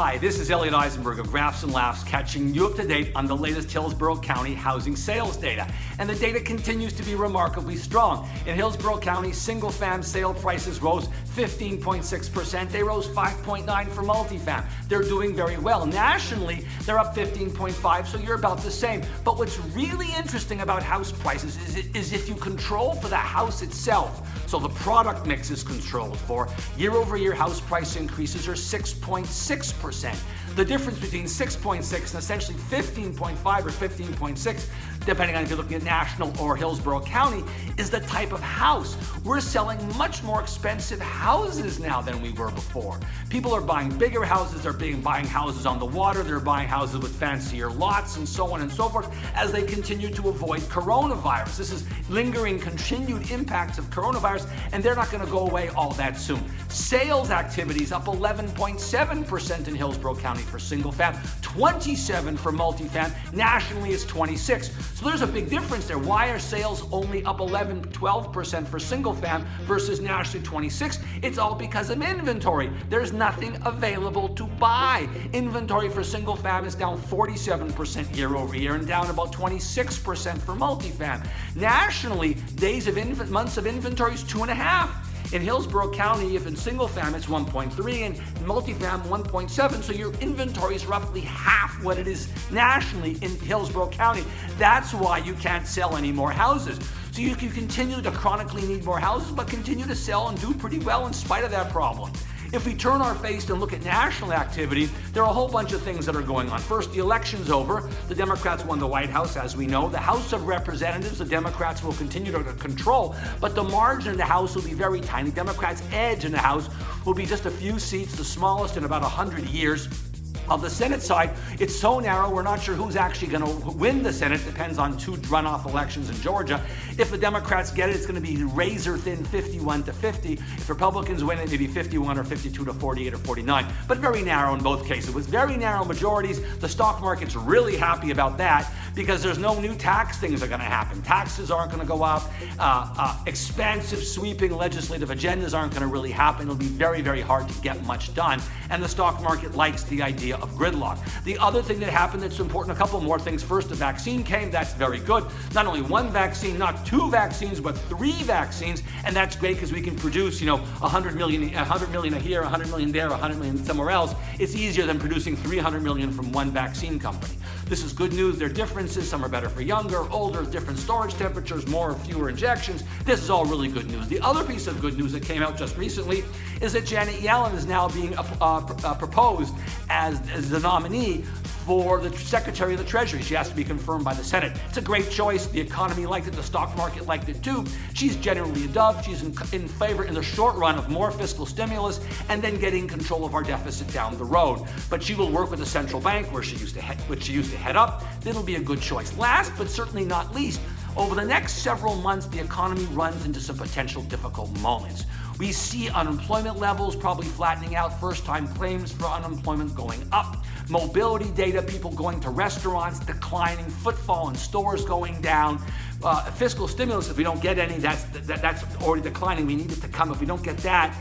Hi, this is Elliot Eisenberg of Graphs and Laughs, catching you up to date on the latest Hillsborough County housing sales data. And the data continues to be remarkably strong. In Hillsborough County, single-fam sale prices rose 15.6%. They rose 5.9% for multifam. They're doing very well. Nationally, they're up 15.5%, so you're about the same. But what's really interesting about house prices is if you control for the house itself, so the product mix is controlled for, year-over-year house price increases are 6.6%. The difference between 6.6 and essentially 15.5 or 15.6, depending on if you're looking at national or Hillsborough County, is the type of house. We're selling much more expensive houses now than we were before. People are buying bigger houses, they're buying houses on the water, they're buying houses with fancier lots and so on and so forth as they continue to avoid coronavirus. This is lingering, continued impacts of coronavirus, and they're not going to go away all that soon. Sales activities up 11.7% in Hillsborough County for single fam, 27 for multifam. Nationally, it's 26. So there's a big difference there. Why are sales only up 11, 12% for single fam versus nationally 26? It's all because of inventory. There's nothing available to buy. Inventory for single fam is down 47% year over year and down about 26% for multifam. Nationally, months of inventory is 2.5. In Hillsborough County, if in single fam it's 1.3 and multifam 1.7, so your inventory is roughly half what it is nationally in Hillsborough County. That's why you can't sell any more houses. So you can continue to chronically need more houses, but continue to sell and do pretty well in spite of that problem. If we turn our face and look at national activity, there are a whole bunch of things that are going on. First, the election's over. The Democrats won the White House, as we know. The House of Representatives, the Democrats will continue to control, but the margin in the House will be very tiny. Democrats' edge in the House will be just a few seats, the smallest in about 100 years. Of the Senate side, it's so narrow, we're not sure who's actually going to win the Senate. Depends on two runoff elections in Georgia. If the Democrats get it, it's going to be razor thin 51 to 50. If Republicans win it, maybe 51 or 52 to 48 or 49. But very narrow in both cases. With very narrow majorities, the stock market's really happy about that because there's no new tax things are going to happen. Taxes aren't going to go up. Expansive, sweeping legislative agendas aren't going to really happen. It'll be very, very hard to get much done. And the stock market likes the idea of gridlock. The other thing that happened that's important, a couple more things. First, the vaccine came. That's very good. Not only one vaccine, not two vaccines, but 3 vaccines. And that's great because we can produce, 100 million here, 100 million there, 100 million somewhere else. It's easier than producing 300 million from one vaccine company. This is good news. There are differences. Some are better for younger, older, different storage temperatures, more or fewer injections. This is all really good news. The other piece of good news that came out just recently is that Janet Yellen is now being proposed as the nominee for the Secretary of the Treasury. She has to be confirmed by the Senate. It's a great choice. The economy liked it. The stock market liked it too. She's generally a dove. She's in favor in the short run of more fiscal stimulus and then getting control of our deficit down the road. But she will work with the central bank, which she used to head up. It'll be a good choice. Last, but certainly not least, over the next several months, the economy runs into some potential difficult moments. We see unemployment levels probably flattening out, first-time claims for unemployment going up, mobility data, people going to restaurants declining, footfall in stores going down, fiscal stimulus, if we don't get any, that's already declining. We need it to come. If we don't get that,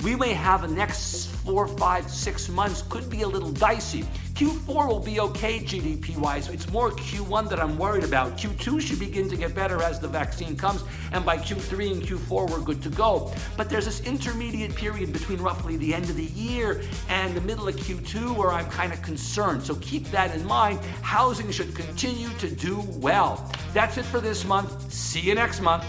we may have the next 4, 5, 6 months could be a little dicey. Q4 will be okay GDP-wise. It's more Q1 that I'm worried about. Q2 should begin to get better as the vaccine comes, and by Q3 and Q4 we're good to go. But there's this intermediate period between roughly the end of the year and the middle of Q2 where I'm kind of concerned. So keep that in mind. Housing should continue to do well. That's it for this month. See you next month.